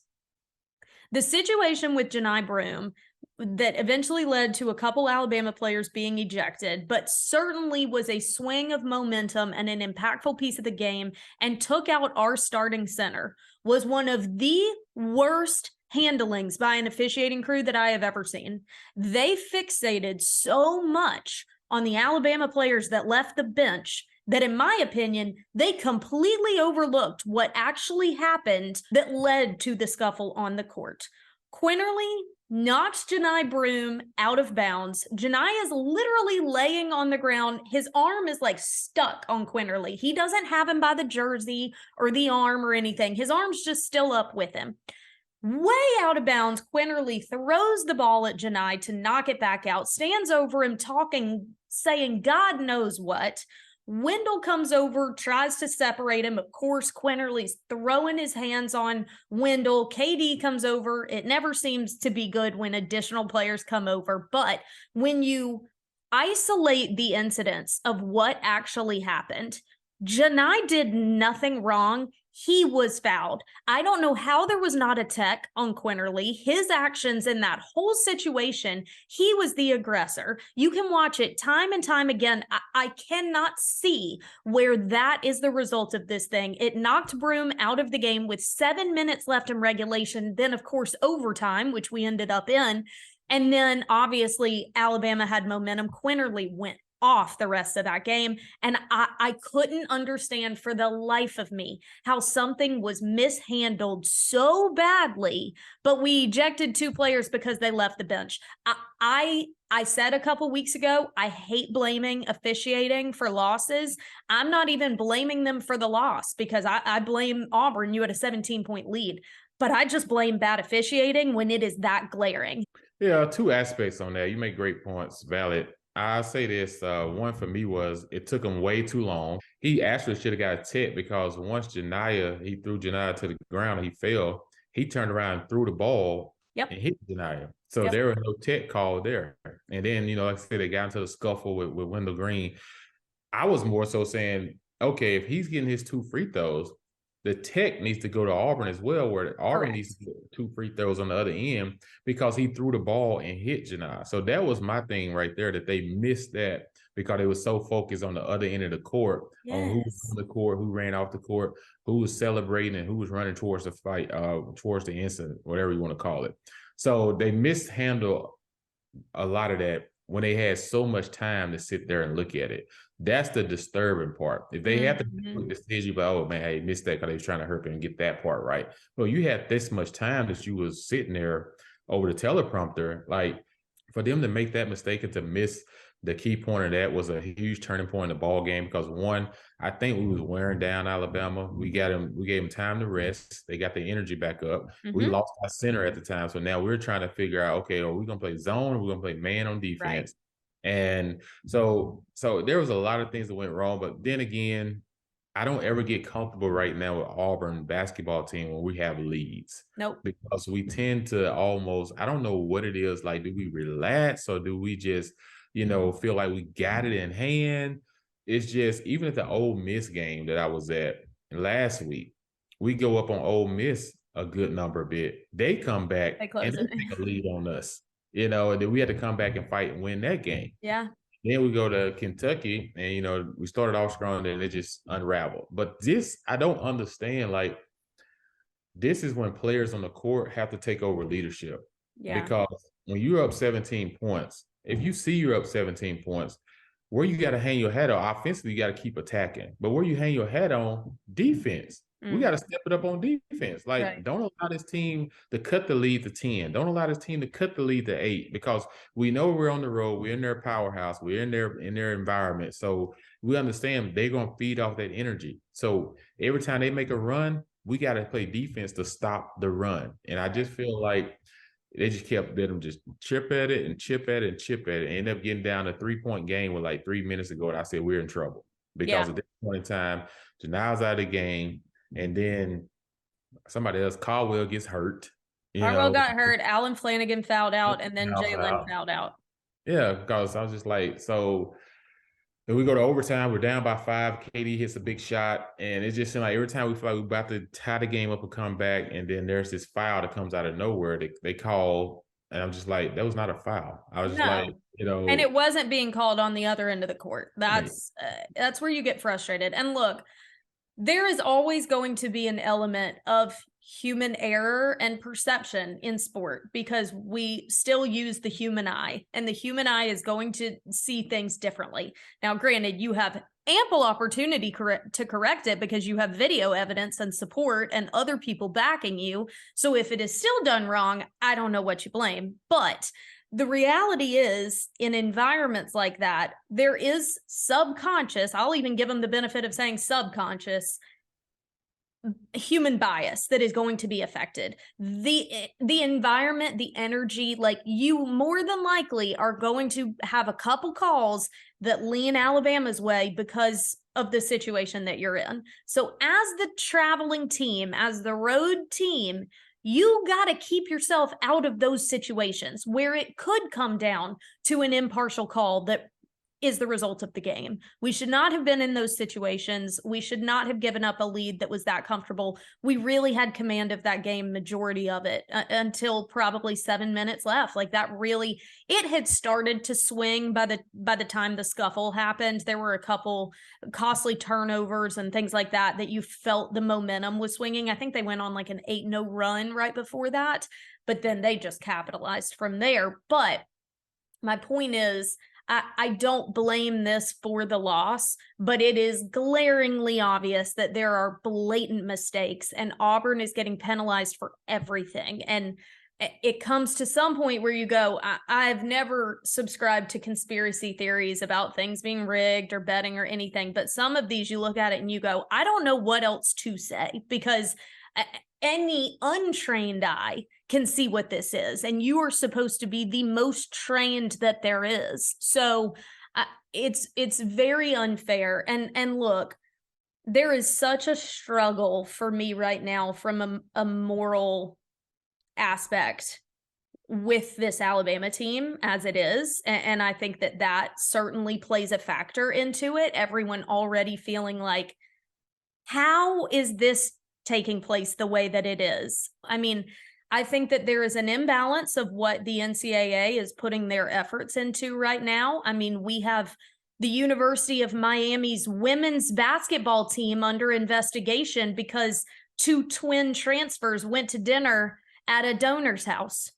S1: the situation with Janai Broome that eventually led to a couple Alabama players being ejected, but certainly was a swing of momentum and an impactful piece of the game and took out our starting center, was one of the worst handlings by an officiating crew that I have ever seen. They fixated so much on the Alabama players that left the bench that, in my opinion, they completely overlooked what actually happened that led to the scuffle on the court. Quinterly knocked Janai Broome out of bounds. Janai is literally laying on the ground. His arm is like stuck on Quinterly. He doesn't have him by the jersey or the arm or anything. His arm's just still up with him. Way out of bounds, Quinterly throws the ball at Janai to knock it back out, stands over him talking, saying God knows what. Wendell comes over, tries to separate him. Of course, Quinterly's throwing his hands on Wendell. KD comes over. It never seems to be good when additional players come over. But when you isolate the incidents of what actually happened, Janai did nothing wrong. He was fouled. I don't know how there was not a tech on Quinterly. His actions in that whole situation, he was the aggressor. You can watch it time and time again. I cannot see where that is the result of this thing. It knocked Broome out of the game with 7 minutes left in regulation. Then, of course, overtime, which we ended up in. And then, obviously, Alabama had momentum. Quinterly went off the rest of that game. And I couldn't understand for the life of me how something was mishandled so badly, but we ejected 2 players because they left the bench. I said a couple weeks ago, I hate blaming officiating for losses. I'm not even blaming them for the loss because I blame Auburn. You had a 17-point lead, but I just blame bad officiating when it is that glaring.
S2: Yeah, 2 aspects on that. You make great points, valid. I'll say this, one for me was it took him way too long. He actually should have got a tech because once he threw Janai to the ground and he fell, he turned around and threw the ball and hit Janai. So there was no tech call there. And then, like I said, they got into the scuffle with Wendell Green. I was more so saying, okay, if he's getting his 2 free throws, the tech needs to go to Auburn as well, where Auburn needs to get 2 free throws on the other end because he threw the ball and hit Janai. So that was my thing right there, that they missed that because they were so focused on the other end of the court, on who was on the court, who ran off the court, who was celebrating, and who was running towards the fight, towards the incident, whatever you want to call it. So they mishandled a lot of that when they had so much time to sit there and look at it. That's the disturbing part. If they have to make a decision, but oh man, hey, missed that because they was trying to hurt him and get that part right. Well, you had this much time that you was sitting there. over the teleprompter. Like, for them to make that mistake and to miss the key point of that was a huge turning point in the ball game, because one, I think we was wearing down Alabama. We gave them time to rest. They got the energy back up. We lost our center at the time. So now we're trying to figure out, okay, are we gonna play zone or are we gonna play man on defense? Right. And so there was a lot of things that went wrong. But then again, I don't ever get comfortable right now with Auburn basketball team when we have leads.
S1: Nope.
S2: Because we tend to almost, I don't know what it is. Like, do we relax or do we just, feel like we got it in hand? It's just, even at the Ole Miss game that I was at last week, we go up on Ole Miss a good number of bit. They come back and they take a lead on us, and then we had to come back and fight and win that game.
S1: Yeah.
S2: Then we go to Kentucky and, we started off strong and it just unraveled. But this, I don't understand. Like, this is when players on the court have to take over leadership. Yeah. Because when you're up 17 points, if you see you're up 17 points, where you got to hang your head on offensively, you got to keep attacking. But where you hang your head on defense, we got to step it up on defense. Like, don't allow this team to cut the lead to 10. Don't allow this team to cut the lead to 8, because we know we're on the road. We're in their powerhouse. We're in their environment. So we understand they're going to feed off that energy. So every time they make a run, we got to play defense to stop the run. And I just feel like they just kept letting them just chip at it and chip at it and chip at it, and end up getting down a 3-point game with like 3 minutes to go. And I said, we're in trouble, because at this point in time, Janai's out of the game. And then somebody else, Caldwell, gets hurt.
S1: Caldwell got hurt. Alan Flanagan fouled out, and then Jalen fouled out.
S2: Yeah, because I was just like, so then we go to overtime. We're down by 5. KD hits a big shot, and it just seemed like every time we feel like we're about to tie the game up and come back, and then there's this foul that comes out of nowhere. They call, and I'm just like, that was not a foul. I was just like,
S1: and it wasn't being called on the other end of the court. That's where you get frustrated. And look, there is always going to be an element of human error and perception in sport, because we still use the human eye, and the human eye is going to see things differently. Now, granted, you have ample opportunity to correct it, because you have video evidence and support and other people backing you. So if it is still done wrong, I don't know what you blame. But the reality is, in environments like that, there is subconscious, I'll even give them the benefit of saying subconscious, human bias that is going to be affected. The environment, the energy, like, you more than likely are going to have a couple calls that lean Alabama's way because of the situation that you're in. So as the traveling team, as the road team, you got to keep yourself out of those situations where it could come down to an impartial call that is the result of the game. We should not have been in those situations. We should not have given up a lead that was that comfortable. We really had command of that game, majority of it, until probably 7 minutes left. Like, that really, it had started to swing by the time the scuffle happened. There were a couple costly turnovers and things like that you felt the momentum was swinging. I think they went on like an 8-0 run right before that, but then they just capitalized from there. But my point is, I don't blame this for the loss, but it is glaringly obvious that there are blatant mistakes, and Auburn is getting penalized for everything. And it comes to some point where you go, I've never subscribed to conspiracy theories about things being rigged or betting or anything, but some of these, you look at it and you go, I don't know what else to say, because any untrained eye can see what this is, and you are supposed to be the most trained that there is. So it's very unfair. And look, there is such a struggle for me right now from a moral aspect with this Alabama team as it is. And I think that certainly plays a factor into it. Everyone already feeling like, how is this taking place the way that it is? I mean, I think that there is an imbalance of what the NCAA is putting their efforts into right now. I mean, we have the University of Miami's women's basketball team under investigation because 2 twin transfers went to dinner at a donor's house.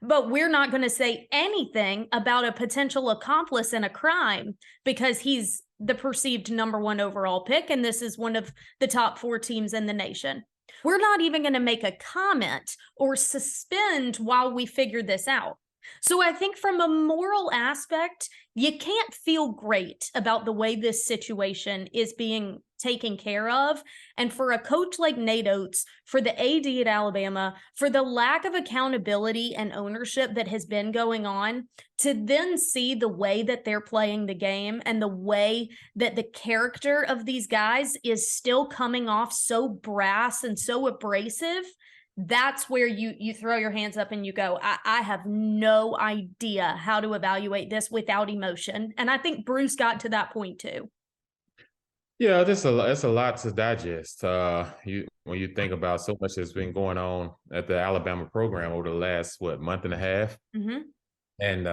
S1: But we're not going to say anything about a potential accomplice in a crime because he's the perceived #1 overall pick, and this is one of the top 4 teams in the nation. We're not even going to make a comment or suspend while we figure this out. So I think from a moral aspect, you can't feel great about the way this situation is being taken care of. And for a coach like Nate Oates, for the AD at Alabama, for the lack of accountability and ownership that has been going on, to then see the way that they're playing the game and the way that the character of these guys is still coming off so brass and so abrasive, that's where you throw your hands up and you go, I have no idea how to evaluate this without emotion. And I think Bruce got to that point too.
S2: Yeah, that's a lot to digest. When you think about so much that's been going on at the Alabama program over the last month and a half.
S1: Mm-hmm.
S2: And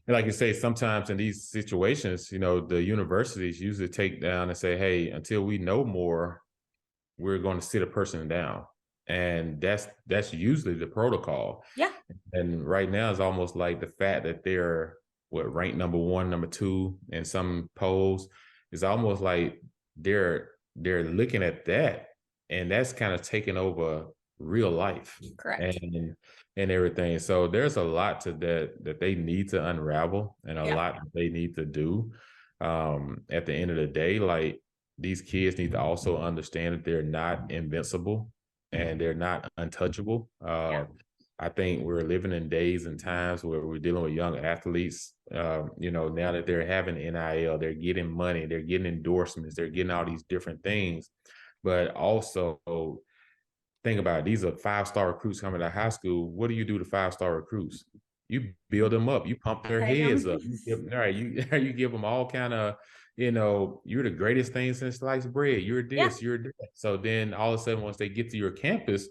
S2: like you say, sometimes in these situations, the universities usually take down and say, hey, until we know more, we're going to sit a person down. And that's usually the protocol.
S1: Yeah.
S2: And right now it's almost like the fact that they're ranked number 1, number 2 in some polls. It's almost like they're looking at that, and that's kind of taking over real life.
S1: Correct.
S2: And everything. So there's a lot to that they need to unravel, and a lot that they need to do. At the end of the day, like, these kids need to also understand that they're not invincible and they're not untouchable. I think we're living in days and times where we're dealing with young athletes. Now that they're having NIL, they're getting money, they're getting endorsements, they're getting all these different things. But also, think about it, these are 5-star recruits coming to high school. What do you do to 5-star recruits? You build them up, you pump their heads up. You give them all kind of, you're the greatest thing since sliced bread. You're this, you're that. So then all of a sudden, once they get to your campus,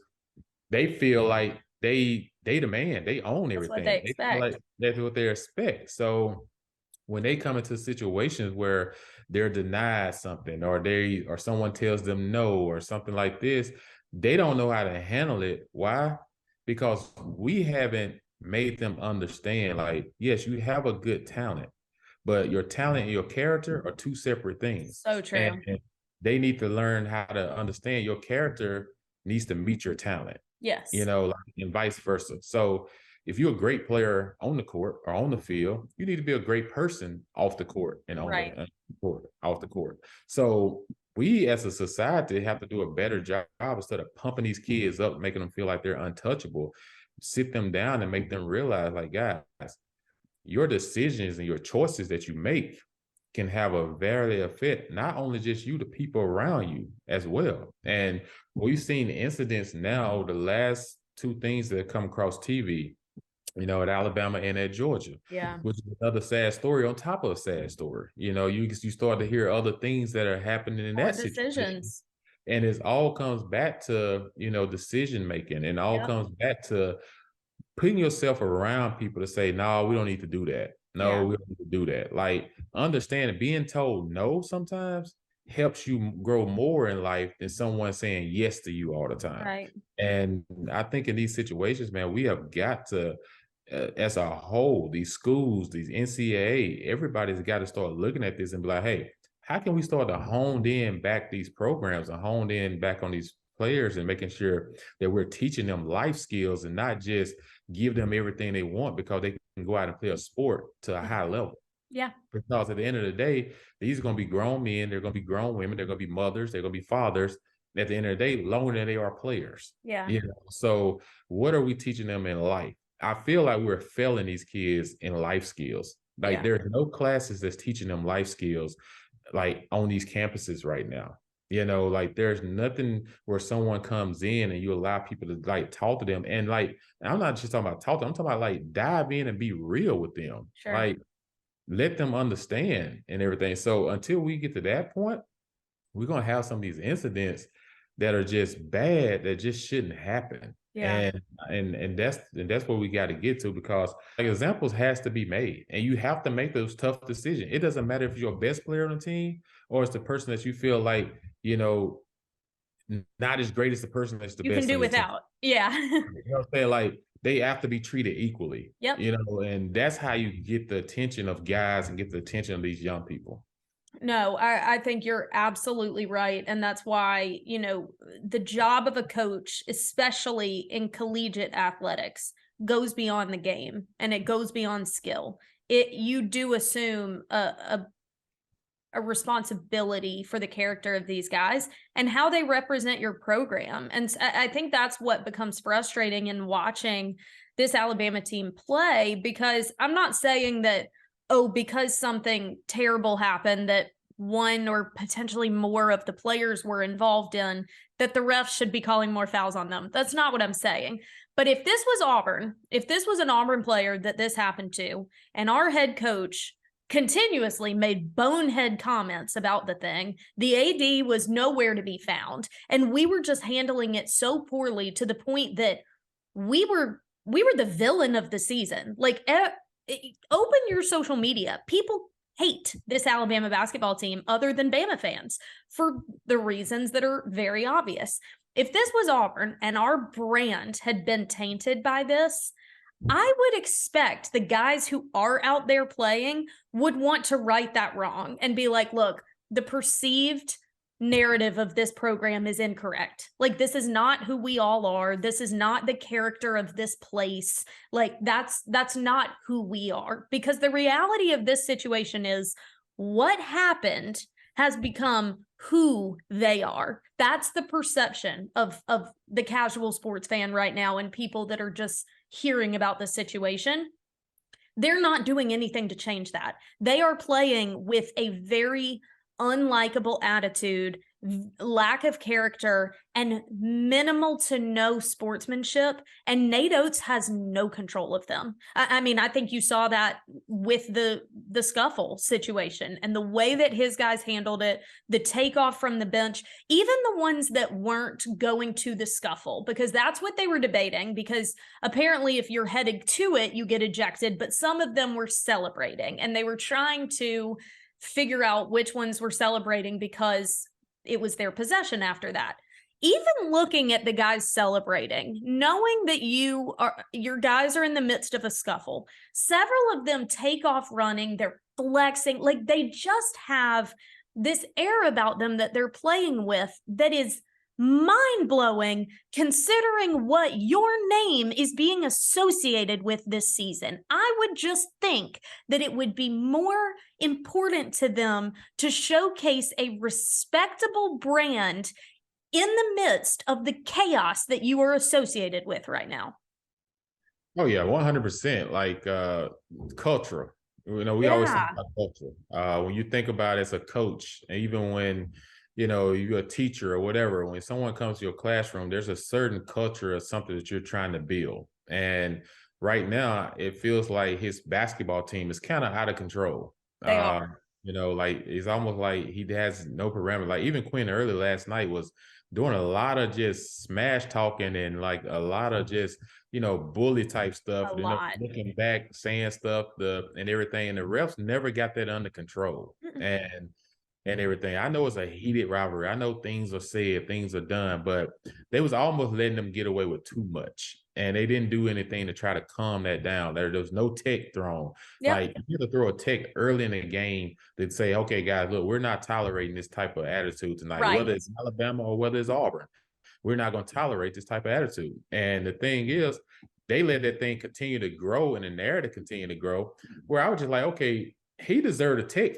S2: they feel like they the man, they own everything.
S1: That's what they expect.
S2: Feel like that's what they expect. So when they come into situations where they're denied something, or someone tells them no, or something like this, they don't know how to handle it. Why? Because we haven't made them understand, like, yes, you have a good talent, but your talent and your character are 2 separate things.
S1: So true.
S2: And they need to learn how to understand your character needs to meet your talent.
S1: Yes.
S2: And vice versa. So if you're a great player on the court or on the field, you need to be a great person off the court and off the court. So we as a society have to do a better job, instead of pumping these kids up, making them feel like they're untouchable. Sit them down and make them realize, like, guys, your decisions and your choices that you make can have a very effect, not only just you, the people around you as well. And we've seen incidents now, the last 2 things that have come across TV, at Alabama and at Georgia.
S1: Yeah.
S2: Which is another sad story on top of a sad story. You start to hear other things that are happening in that situation. And it all comes back to, decision making, and all comes back to putting yourself around people to say, no, we don't need to do that. No, we don't need to do that. Like, understanding, being told no sometimes helps you grow more in life than someone saying yes to you all the time.
S1: Right.
S2: And I think in these situations, man, we have got to, as a whole, these schools, these NCAA, everybody's got to start looking at this and be like, hey, how can we start to hone in back these programs and hone in back on these players, and making sure that we're teaching them life skills and not just give them everything they want because they can go out and play a sport to a high level.
S1: Yeah.
S2: Because at the end of the day, these are going to be grown men, they're going to be grown women, they're going to be mothers, they're going to be fathers. At the end of the day, longer than they are players.
S1: Yeah.
S2: So what are we teaching them in life? I feel like we're failing these kids in life skills. Like, there's no classes that's teaching them life skills, like, on these campuses right now. Like, there's nothing where someone comes in and you allow people to, like, talk to them. And, like, I'm not just talking about talk to them, I'm talking about, like, dive in and be real with them.
S1: Sure.
S2: Like, let them understand and everything. So until we get to that point, we're going to have some of these incidents that are just bad, that just shouldn't happen.
S1: Yeah.
S2: And that's what we got to get to, because, like, examples has to be made, and you have to make those tough decisions. It doesn't matter if you're a best player on the team or it's the person that you feel like, not as great as the person that's the best.
S1: You can do without. Yeah.
S2: You know what I'm saying? Like, they have to be treated equally.
S1: Yep.
S2: And that's how you get the attention of guys and get the attention of these young people.
S1: No, I think you're absolutely right. And that's why, the job of a coach, especially in collegiate athletics, goes beyond the game and it goes beyond skill. You do assume a responsibility for the character of these guys and how they represent your program. And I think that's what becomes frustrating in watching this Alabama team play, because I'm not saying that, oh, because something terrible happened that one or potentially more of the players were involved in, that the refs should be calling more fouls on them. That's not what I'm saying. But if this was Auburn, if this was an Auburn player that this happened to, and our head coach continuously made bonehead comments about the thing, the AD was nowhere to be found, and we were just handling it so poorly to the point that we were the villain of the season. Like, open your social media. People hate this Alabama basketball team other than Bama fans for the reasons that are very obvious. If this was Auburn and our brand had been tainted by this, I would expect the guys who are out there playing would want to right that wrong and be like, look, the perceived narrative of this program is incorrect. Like, this is not who we all are. This is not the character of this place. Like, that's not who we are. Because the reality of this situation is what happened has become who they are. That's the perception of the casual sports fan right now, and people that are just hearing about the situation. They're not doing anything to change that. They are playing with a very unlikable attitude, lack of character, and minimal to no sportsmanship. And Nate Oates has no control of them. I mean, I think you saw that with the scuffle situation and the way that his guys handled it, the takeoff from the bench, even the ones that weren't going to the scuffle, because that's what they were debating. Because apparently if you're headed to it, you get ejected, but some of them were celebrating and they were trying to figure out which ones were celebrating because it was their possession after that. Even looking at the guys celebrating, knowing that your guys are in the midst of a scuffle, several of them take off running, they're flexing, like they just have this air about them that they're playing with that is mind-blowing, considering what your name is being associated with this season. I would just think that it would be more important to them to showcase a respectable brand in the midst of the chaos that you are associated with right now.
S2: Oh yeah, 100%. Like culture. We always think about culture. When you think about it as a coach, and even when you're a teacher or whatever, when someone comes to your classroom, there's a certain culture of something that you're trying to build. And right now, it feels like his basketball team is kind of out of control.
S1: They are.
S2: Like it's almost like he has no parameter. Like even Quinn early last night was doing a lot of just smash talking and like a lot of just bully type stuff.
S1: A lot.
S2: Looking back, saying stuff, and everything. And the refs never got that under control. And everything. I know it's a heated rivalry. I know things are said, things are done, but they was almost letting them get away with too much. And they didn't do anything to try to calm that down. There was no tech thrown.
S1: Yep.
S2: Like you have to throw a tech early in the game that say, okay, guys, look, we're not tolerating this type of attitude tonight,
S1: Right.
S2: whether it's Alabama or whether it's Auburn. We're not going to tolerate this type of attitude. And the thing is, they let that thing continue to grow and the narrative continue to grow, where I was just like, okay, he deserved a tech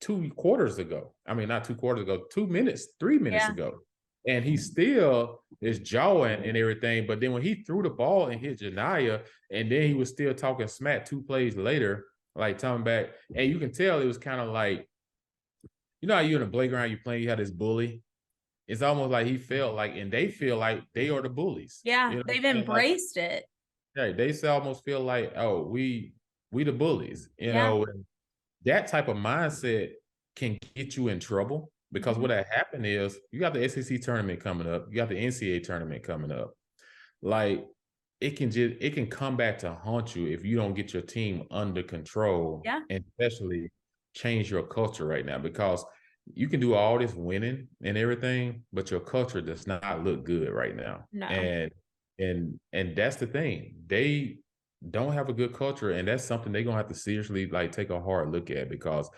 S2: 2 quarters ago. I mean, not 2 quarters ago, 2 minutes, 3 minutes ago. And he still is jawing and everything. But then when he threw the ball and hit Janiyah, and then he was still talking smack 2 plays later, like coming back. And you can tell it was kind of like, how you in a playground, you playing, you had this bully. It's almost like he felt like, and they feel like they are the bullies.
S1: Yeah, they've embraced it.
S2: Yeah, they almost feel like, oh, we the bullies, that type of mindset can get you in trouble because what had happened is you got the SEC tournament coming up, you got the NCAA tournament coming up. Like it can come back to haunt you if you don't get your team under control, and especially change your culture right now, because you can do all this winning and everything, but your culture does not look good right now.
S1: No.
S2: And that's the thing. They don't have a good culture, and that's something they're gonna have to seriously like take a hard look at, because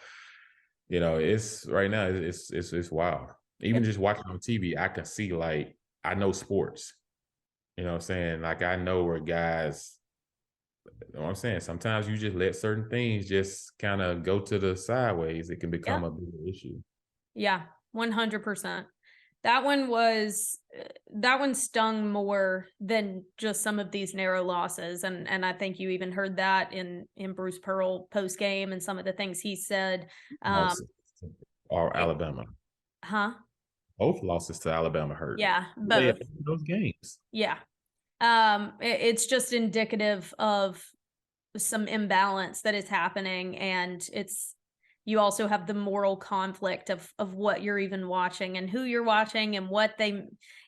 S2: It's right now. It's wild. Even just watching on TV, I can see like I know sports. You know what I'm saying? Like I know where guys. You know what I'm saying? Sometimes you just let certain things just kind of go to the sideways. It can become
S1: Yep.
S2: a bigger issue.
S1: Yeah, 100%. That one stung more than just some of these narrow losses, and I think you even heard that in Bruce Pearl post game and some of the things he said.
S2: Losses or
S1: It,
S2: Alabama.
S1: huh?
S2: Both losses to Alabama hurt.
S1: Yeah,
S2: They had
S1: both.
S2: those games.
S1: Yeah. It's just indicative of some imbalance that is happening, and you also have the moral conflict of what you're even watching and who you're watching and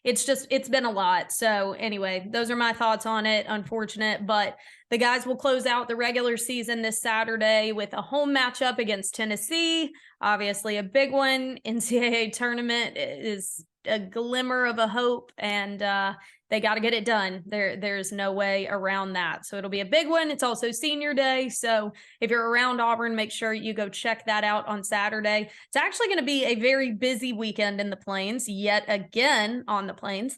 S1: it's been a lot. So anyway, those are my thoughts on it. Unfortunate, but the guys will close out the regular season this Saturday with a home matchup against Tennessee. Obviously a big one. NCAA tournament is a glimmer of a hope, and they got to get it done. There's no way around that. So it'll be a big one. It's also senior day. So if you're around Auburn, make sure you go check that out on Saturday. It's actually going to be a very busy weekend in the Plains, yet again on the Plains.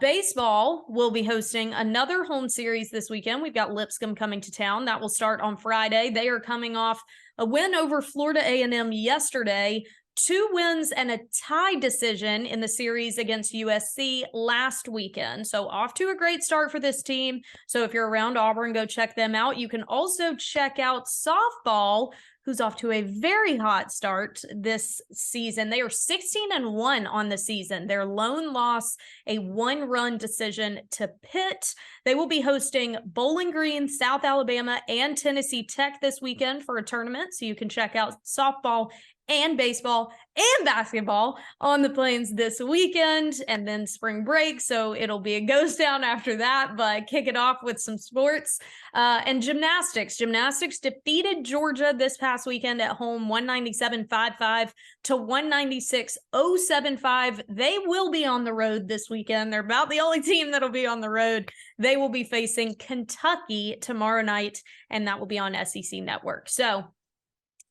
S1: Baseball will be hosting another home series this weekend. We've got Lipscomb coming to town. That will start on Friday. They are coming off a win over Florida A&M yesterday, 2 wins and a tie decision in the series against USC last weekend. So off to a great start for this team. So if you're around Auburn, go check them out. You can also check out softball, who's off to a very hot start this season. They are 16-1 on the season. Their lone loss, a 1-run decision to Pitt. They will be hosting Bowling Green, South Alabama, and Tennessee Tech this weekend for a tournament. So you can check out softball and baseball and basketball on the Plains this weekend, and then spring break. So it'll be a ghost town after that, but kick it off with some sports and gymnastics. Gymnastics defeated Georgia this past weekend at home, 197.55 to 196.075. They will be on the road this weekend. They're about the only team that'll be on the road. They will be facing Kentucky tomorrow night, and that will be on SEC Network. So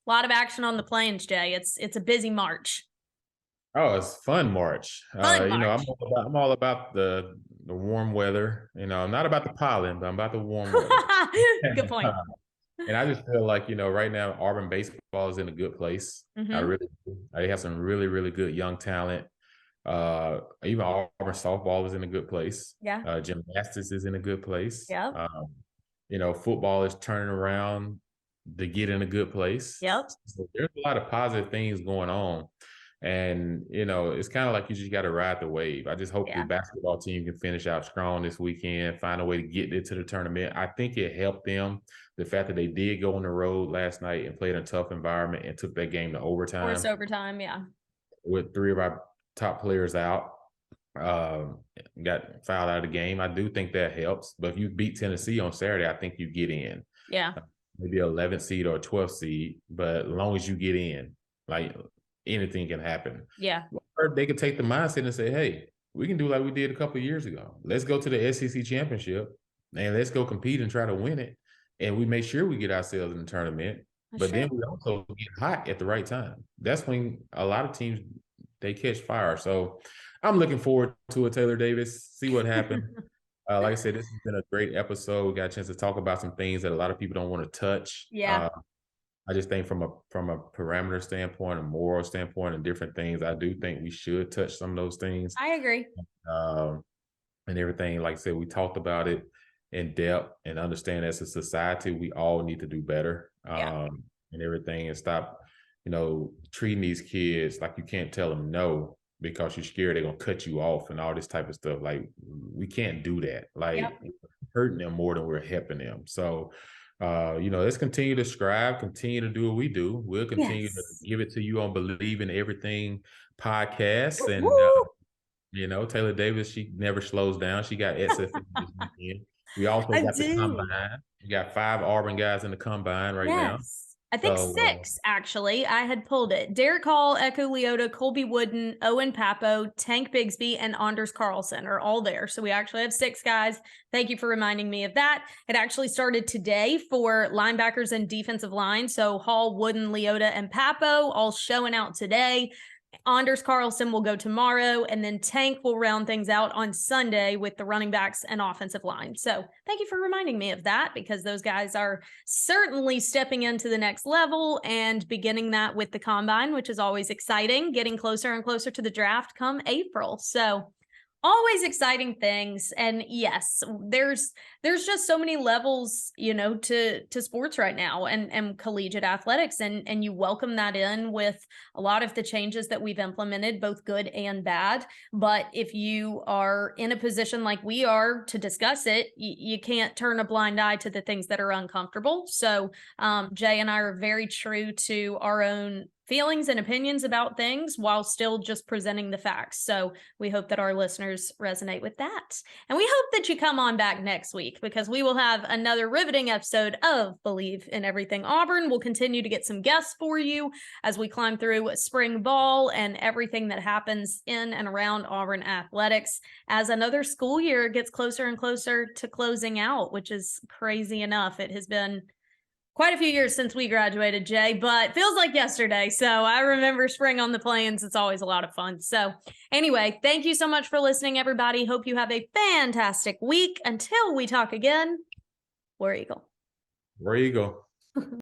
S1: a lot of action on the Plains, Jay. It's a busy March.
S2: Oh, it's fun March.
S1: Fun March.
S2: I'm all about the warm weather. I'm not about the pollen, but I'm about the warm weather.
S1: Good point.
S2: And I just feel like, right now Auburn baseball is in a good place.
S1: Mm-hmm.
S2: I really do. They have some really, really good young talent. Even Auburn softball is in a good place.
S1: Yeah.
S2: Gymnastics is in a good place.
S1: Yeah.
S2: Football is turning around to get in a good place.
S1: Yep.
S2: So there's a lot of positive things going on. And, it's kind of like you just got to ride the wave. I just hope the basketball team can finish out strong this weekend, find a way to get into the tournament. I think it helped them, the fact that they did go on the road last night and played in a tough environment and took that game to overtime.
S1: Forced overtime, yeah.
S2: With 3 of our top players out, got fouled out of the game. I do think that helps. But if you beat Tennessee on Saturday, I think you get in.
S1: Yeah.
S2: Maybe an 11th seed or a 12th seed, but as long as you get in, like anything can happen.
S1: Yeah.
S2: Or they could take the mindset and say, hey, we can do like we did a couple of years ago. Let's go to the SEC championship and let's go compete and try to win it. And we make sure we get ourselves in the tournament. But then we also get hot at the right time. That's when a lot of teams, they catch fire. So I'm looking forward to it, Taylor Davis, see what happens. Like I said, this has been a great episode. We got a chance to talk about some things that a lot of people don't want to touch.
S1: Yeah.
S2: I just think from a parameter standpoint, a moral standpoint, and different things, I do think we should touch some of those things.
S1: I agree.
S2: And everything, like I said, we talked about it in depth and understand as a society, we all need to do better. And everything, and stop, treating these kids like you can't tell them no because you're scared they're gonna cut you off and all this type of stuff. Like, we can't do that. Like, hurting them more than we're helping them. So let's continue to strive, continue to do what we do. We'll continue to give it to you on Believe in Everything podcast. And Taylor Davis, she never slows down. She got SF this weekend. We also got the combine. We got 5 Auburn guys in the combine right now.
S1: I think
S2: So
S1: 6, actually. I had pulled it. Derek Hall, Echo Leota, Colby Wooden, Owen Papo, Tank Bigsby, and Anders Carlson are all there. So we actually have 6 guys. Thank you for reminding me of that. It actually started today for linebackers and defensive line. So Hall, Wooden, Leota, and Papo all showing out today. Anders Carlson will go tomorrow, and then Tank will round things out on Sunday with the running backs and offensive line. So thank you for reminding me of that, because those guys are certainly stepping into the next level and beginning that with the combine, which is always exciting, getting closer and closer to the draft come April. So always exciting things. And yes, there's just so many levels, to sports right now, and collegiate athletics, and you welcome that in with a lot of the changes that we've implemented, both good and bad. But if you are in a position like we are to discuss it, you can't turn a blind eye to the things that are uncomfortable. So Jay and I are very true to our own feelings and opinions about things while still just presenting the facts. So we hope that our listeners resonate with that. And we hope that you come on back next week, because we will have another riveting episode of Believe in Everything Auburn. We'll continue to get some guests for you as we climb through spring ball and everything that happens in and around Auburn athletics as another school year gets closer and closer to closing out, which is crazy enough. It has been quite a few years since we graduated, Jay, but feels like yesterday. So I remember spring on the plains. It's always a lot of fun. So anyway, thank you so much for listening, everybody. Hope you have a fantastic week. Until we talk again, War Eagle.
S2: War Eagle.